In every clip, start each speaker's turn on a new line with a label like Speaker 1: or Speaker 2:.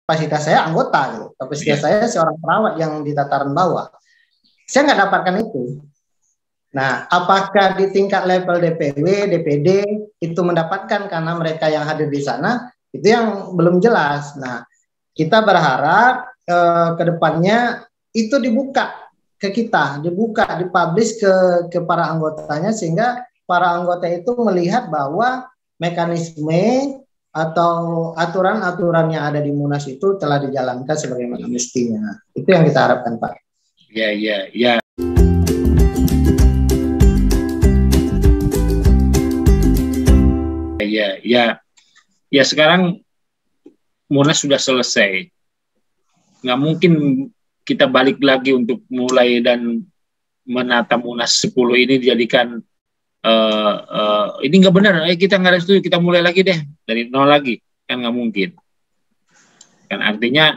Speaker 1: kapasitas saya anggota gitu. Kapasitas saya seorang perawat yang di tataran bawah. Saya nggak dapatkan itu. Nah, apakah di tingkat level DPW, DPD itu mendapatkan karena mereka yang hadir di sana, itu yang belum jelas. Nah, kita berharap ke depannya itu dibuka ke kita, dipublish ke para anggotanya, sehingga para anggota itu melihat bahwa mekanisme atau aturan-aturan yang ada di Munas itu telah dijalankan sebagaimana mestinya. Itu yang kita harapkan, Pak.
Speaker 2: Ya, ya, ya. Ya sekarang Munas sudah selesai. Nggak mungkin kita balik lagi untuk mulai dan menata Munas 10 ini dijadikan ini nggak benar, kita nggak ada setuju, kita mulai lagi deh dari nol lagi, kan nggak mungkin. Kan artinya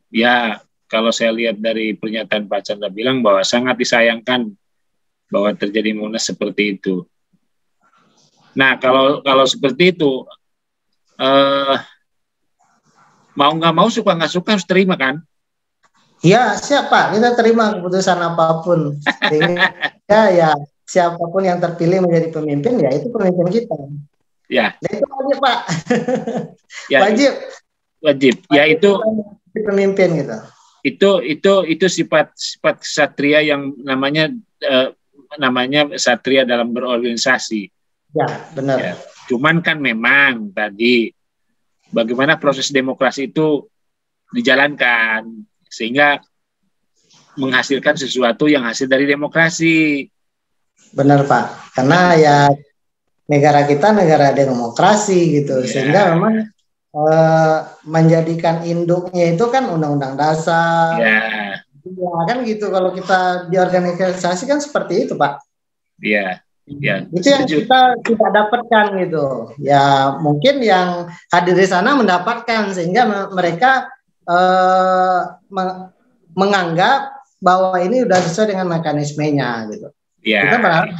Speaker 2: ya kalau saya lihat dari pernyataan Pak Chandra bilang bahwa sangat disayangkan bahwa terjadi Munas seperti itu. Nah, kalau seperti itu, mau nggak mau, suka nggak suka harus terima kan?
Speaker 1: Ya, siap Pak, kita terima keputusan apapun. Sehingga ya siapapun yang terpilih menjadi pemimpin, ya itu pemimpin kita.
Speaker 2: Ya.
Speaker 1: Dan itu wajib Pak.
Speaker 2: Ya, wajib. Ya itu
Speaker 1: pemimpin gitu.
Speaker 2: Itu sifat ksatria yang namanya ksatria dalam berorganisasi.
Speaker 1: Ya, benar.
Speaker 2: Ya. Cuman kan memang tadi bagaimana proses demokrasi itu dijalankan sehingga menghasilkan sesuatu yang hasil dari demokrasi.
Speaker 1: Benar Pak, karena ya negara kita negara demokrasi gitu, sehingga memang menjadikan induknya itu kan undang-undang dasar. Ya kan gitu, kalau kita di organisasi kan seperti itu Pak.
Speaker 2: Iya. Ya,
Speaker 1: itu yang kita tidak dapatkan gitu. Ya mungkin yang hadir di sana mendapatkan, sehingga mereka menganggap bahwa ini sudah sesuai dengan mekanismenya gitu.
Speaker 2: Ya.
Speaker 1: Kita berharap.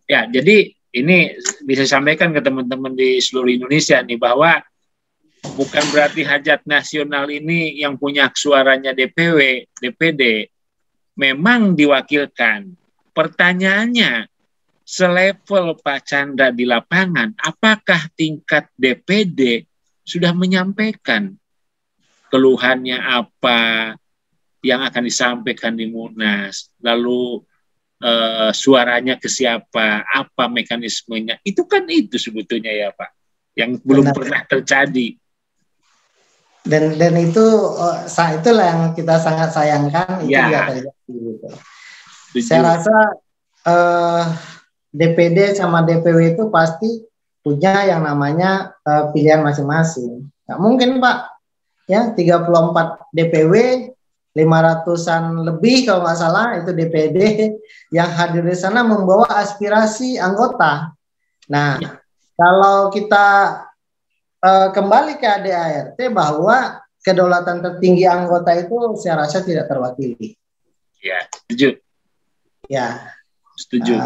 Speaker 2: Ya, jadi ini bisa sampaikan ke teman-teman di seluruh Indonesia nih bahwa bukan berarti hajat nasional ini yang punya suaranya DPW, DPD memang diwakilkan. Pertanyaannya, selevel Pak Chandra di lapangan, apakah tingkat DPD sudah menyampaikan keluhannya apa yang akan disampaikan di Munas, lalu suaranya ke siapa, apa mekanismenya, itu kan itu sebetulnya ya Pak, yang belum pernah terjadi.
Speaker 1: Dan itu itulah yang kita sangat sayangkan, itu tidak terjadi gitu. Saya rasa DPD sama DPW itu pasti punya yang namanya pilihan masing-masing. Nggak mungkin Pak, ya 34 DPW, 500-an lebih kalau nggak salah itu DPD yang hadir di sana membawa aspirasi anggota. Nah, kalau kita kembali ke ADART bahwa kedaulatan tertinggi anggota itu saya rasa tidak terwakili.
Speaker 2: Ya, setuju.
Speaker 1: Ya,
Speaker 2: setuju.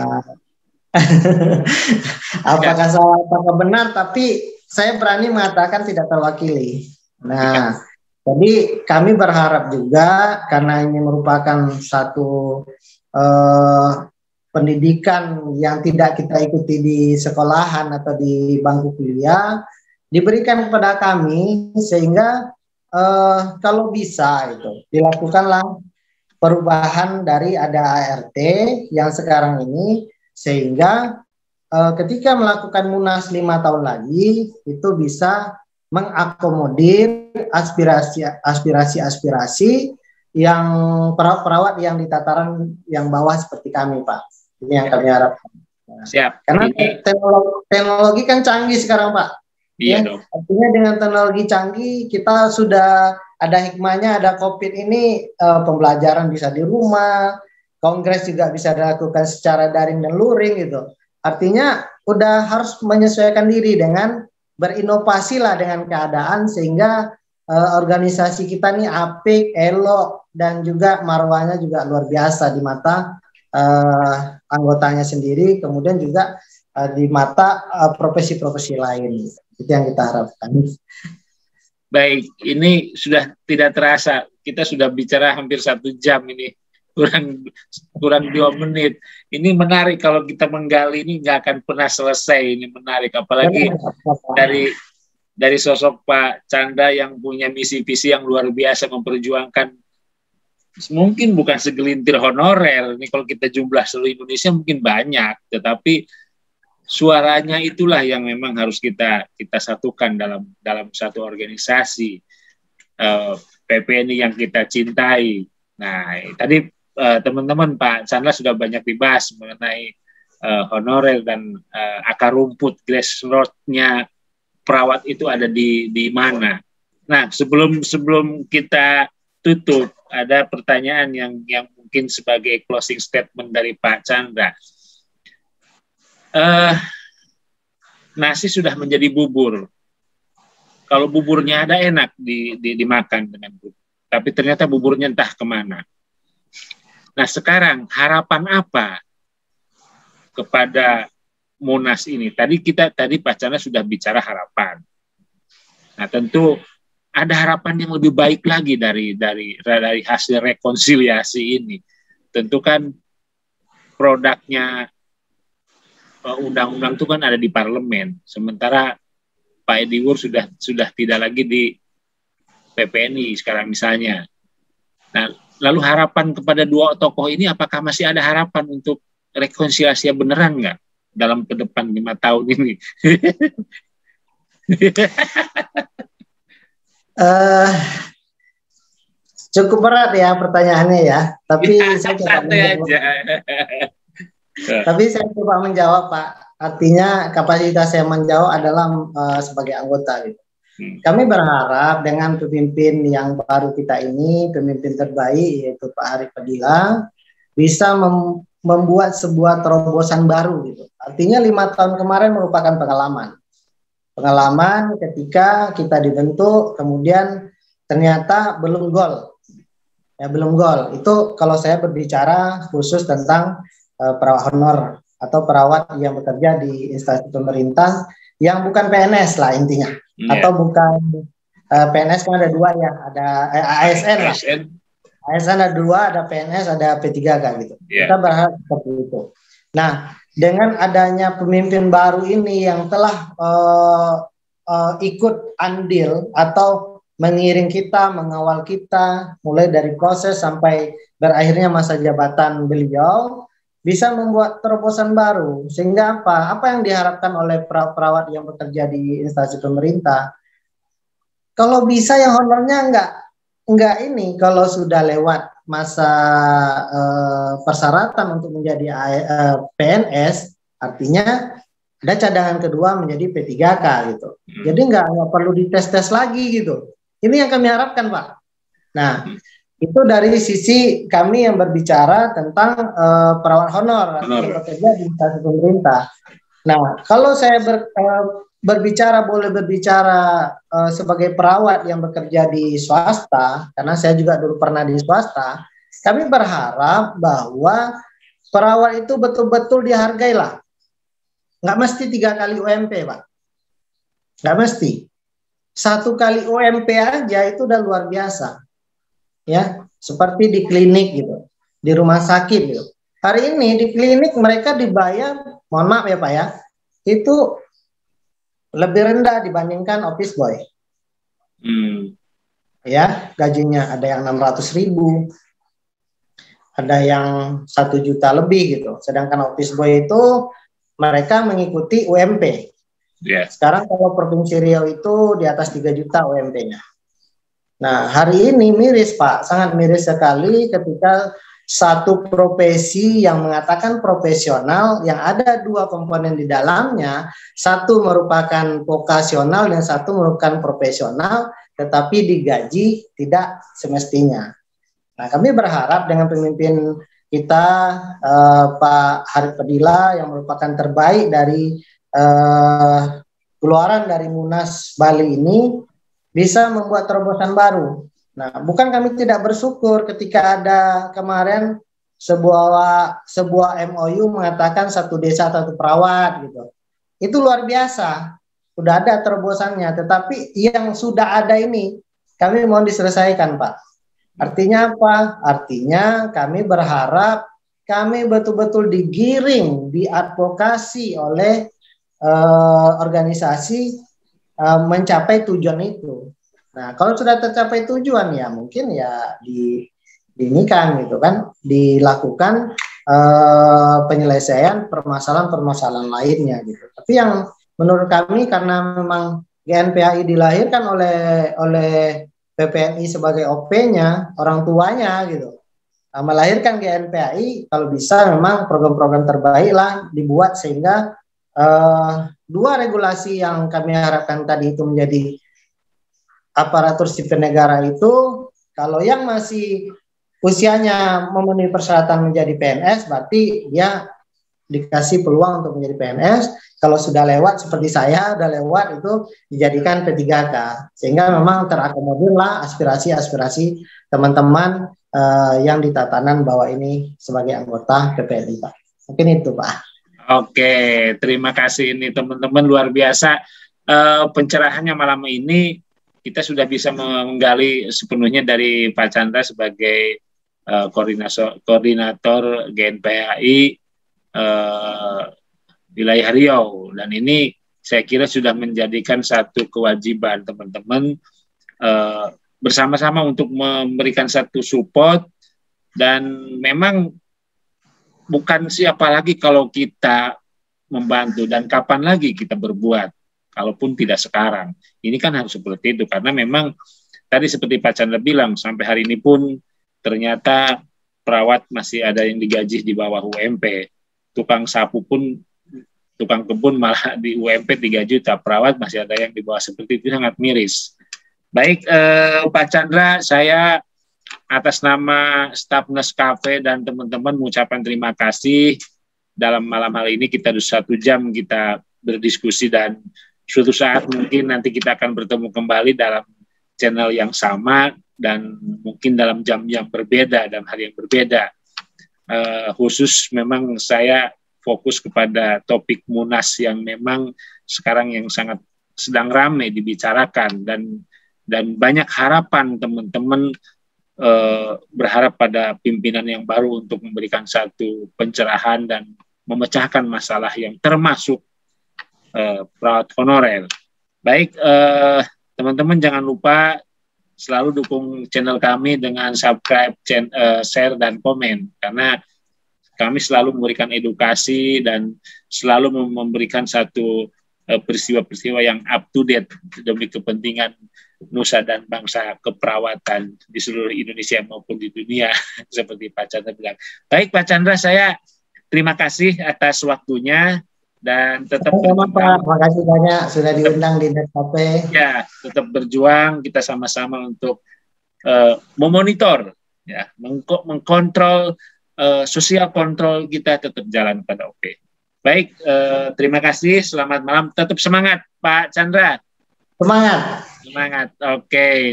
Speaker 1: Apakah salah, apakah benar, tapi saya berani mengatakan tidak terwakili. Nah, jadi kami berharap juga, karena ini merupakan satu pendidikan yang tidak kita ikuti di sekolahan atau di bangku kuliah, diberikan kepada kami sehingga kalau bisa itu dilakukanlah perubahan dari ADART yang sekarang ini, sehingga ketika melakukan Munas 5 tahun lagi itu bisa mengakomodir aspirasi yang perawat yang di tataran yang bawah seperti kami Pak. Ini yang kami harapkan.
Speaker 2: Siap.
Speaker 1: Karena teknologi kan canggih sekarang Pak.
Speaker 2: Iya dong.
Speaker 1: Artinya dengan teknologi canggih kita sudah ada hikmahnya, ada COVID ini pembelajaran bisa di rumah, kongres juga bisa dilakukan secara daring dan luring gitu. Artinya udah harus menyesuaikan diri dengan berinovasi lah dengan keadaan, sehingga organisasi kita nih apik, elok, dan juga marwahnya juga luar biasa di mata anggotanya sendiri, kemudian juga di mata profesi-profesi lain. Itu yang kita harapkan.
Speaker 2: Baik, ini sudah tidak terasa. Kita sudah bicara hampir 1 jam ini. Kurang 2 menit. Ini menarik kalau kita menggali ini nggak akan pernah selesai. Ini menarik, apalagi dari sosok Pak Chandra yang punya misi visi yang luar biasa, memperjuangkan mungkin bukan segelintir honorer. Ini kalau kita jumlah seluruh Indonesia mungkin banyak, tetapi suaranya itulah yang memang harus kita satukan dalam satu organisasi PPNI yang kita cintai. Nah, tadi teman-teman Pak Chandra sudah banyak dibahas mengenai honorer dan akar rumput grassroots-nya perawat itu ada di mana. Nah, sebelum kita tutup, ada pertanyaan yang mungkin sebagai closing statement dari Pak Chandra. Nasi sudah menjadi bubur. Kalau buburnya ada enak dimakan dengan bubur, tapi ternyata buburnya entah kemana. Nah, sekarang harapan apa kepada Munas ini? Tadi Pak Chandra sudah bicara harapan. Nah, tentu ada harapan yang lebih baik lagi dari hasil rekonsiliasi ini. Tentu kan produknya undang-undang itu kan ada di parlemen. Sementara Pak Edi Wur sudah tidak lagi di PPNI sekarang misalnya. Nah, lalu harapan kepada dua tokoh ini, apakah masih ada harapan untuk rekonsiliasi beneran nggak dalam ke depan 5 tahun ini?
Speaker 1: Cukup berat ya pertanyaannya ya, tapi saya coba menjawab. Tapi saya coba menjawab, Pak. Artinya kapasitas saya menjawab adalah sebagai anggota gitu. Kami berharap dengan pemimpin yang baru kita ini, pemimpin terbaik yaitu Pak Arief Fadilah, bisa membuat sebuah terobosan baru gitu. Artinya 5 tahun kemarin merupakan pengalaman ketika kita dibentuk, kemudian ternyata belum gol. Ya, belum gol. Itu kalau saya berbicara khusus tentang perawat honor atau perawat yang bekerja di instansi pemerintah yang bukan PNS lah intinya. Atau bukan PNS kan ada 2 ya, ada ASN lah. ASN ada 2, ada PNS, ada P3K gitu. Kita berharap seperti itu. Nah, dengan adanya pemimpin baru ini yang telah ikut andil atau mengiring kita, mengawal kita mulai dari proses sampai berakhirnya masa jabatan beliau, bisa membuat terobosan baru. Sehingga apa yang diharapkan oleh perawat yang bekerja di instansi pemerintah, kalau bisa yang honornya enggak ini, kalau sudah lewat masa persyaratan untuk menjadi PNS, artinya ada cadangan kedua menjadi P3K gitu. Jadi enggak perlu dites-tes lagi gitu. Ini yang kami harapkan, Pak. Nah, itu dari sisi kami yang berbicara tentang perawat honor yang bekerja di instansi pemerintah. Nah, kalau saya boleh berbicara sebagai perawat yang bekerja di swasta, karena saya juga dulu pernah di swasta, kami berharap bahwa perawat itu betul-betul dihargai lah. Nggak mesti 3 kali UMP, Pak. Nggak mesti. 1 kali UMP aja itu udah luar biasa. Ya, seperti di klinik gitu, di rumah sakit gitu. Hari ini di klinik mereka dibayar, mohon maaf ya Pak ya, itu lebih rendah dibandingkan office boy. Ya, gajinya ada yang 600.000, ada yang 1 juta lebih gitu. Sedangkan office boy itu mereka mengikuti UMP. Sekarang kalau Provinsi Riau itu di atas 3 juta UMP-nya. Nah, hari ini miris Pak, sangat miris sekali ketika satu profesi yang mengatakan profesional, yang ada 2 komponen di dalamnya, satu merupakan vokasional dan satu merupakan profesional, tetapi digaji tidak semestinya. Nah, kami berharap dengan pemimpin kita, Pak Arief Fadilah, yang merupakan terbaik dari keluaran dari Munas Bali ini, bisa membuat terobosan baru. Nah, bukan kami tidak bersyukur ketika ada kemarin sebuah MOU mengatakan 1 desa 1 perawat gitu. Itu luar biasa. sudah ada terobosannya, tetapi yang sudah ada ini kami mohon diselesaikan, Pak. Artinya apa? Artinya kami berharap kami betul-betul digiring, diadvokasi oleh organisasi mencapai tujuan itu. Nah, kalau sudah tercapai tujuan ya mungkin ya diinikan gitu kan, dilakukan penyelesaian permasalahan-permasalahan lainnya gitu. Tapi yang menurut kami karena memang GNPAI dilahirkan oleh PPNI sebagai OP-nya, orang tuanya gitu. Melahirkan GNPAI, kalau bisa memang program-program terbaik lah dibuat sehingga dua regulasi yang kami harapkan tadi itu menjadi aparatur sipil negara itu, kalau yang masih usianya memenuhi persyaratan menjadi PNS, berarti dia dikasih peluang untuk menjadi PNS. Kalau sudah lewat seperti saya, sudah lewat itu dijadikan P3K. Sehingga memang terakomodirlah aspirasi-aspirasi teman-teman yang di tatanan bawah ini sebagai anggota PPNI, Pak. Mungkin itu, Pak.
Speaker 2: Oke, terima kasih ini teman-teman, luar biasa pencerahannya malam ini. Kita sudah bisa menggali sepenuhnya dari Pak Chandra sebagai koordinator GNPAI wilayah Riau, dan ini saya kira sudah menjadikan satu kewajiban teman-teman bersama-sama untuk memberikan satu support, dan memang bukan siapa lagi kalau kita membantu, dan kapan lagi kita berbuat kalaupun tidak sekarang. Ini kan harus seperti itu, karena memang tadi seperti Pak Chandra bilang, sampai hari ini pun ternyata perawat masih ada yang digaji di bawah UMP, tukang sapu pun, tukang kebun malah di UMP 3 juta, perawat masih ada yang di bawah, seperti itu, sangat miris. Baik Pak Chandra, saya atas nama staf Nescafe dan teman-teman mengucapkan terima kasih. Dalam malam hari ini kita sudah 1 jam kita berdiskusi, dan suatu saat mungkin nanti kita akan bertemu kembali dalam channel yang sama, dan mungkin dalam jam-jam berbeda dan hari yang berbeda. Khusus memang saya fokus kepada topik Munas yang memang sekarang yang sangat sedang ramai dibicarakan, dan banyak harapan teman-teman berharap pada pimpinan yang baru untuk memberikan satu pencerahan dan memecahkan masalah yang termasuk perawat honorer. Baik, teman-teman jangan lupa selalu dukung channel kami dengan subscribe, share, dan komen, karena kami selalu memberikan edukasi dan selalu memberikan satu peristiwa-peristiwa yang up to date demi kepentingan nusa dan bangsa keperawatan di seluruh Indonesia maupun di dunia, seperti Pak Chandra bilang. Baik Pak Chandra, saya terima kasih atas waktunya, dan tetap
Speaker 1: berjuang. Terima kasih banyak sudah diundang di Nescafe.
Speaker 2: Ya, tetap berjuang kita sama-sama untuk memonitor, ya, mengkontrol sosial kontrol kita tetap jalan pada OP. Baik, terima kasih, selamat malam, tetap semangat Pak Chandra.
Speaker 1: Semangat.
Speaker 2: Semangat, oke.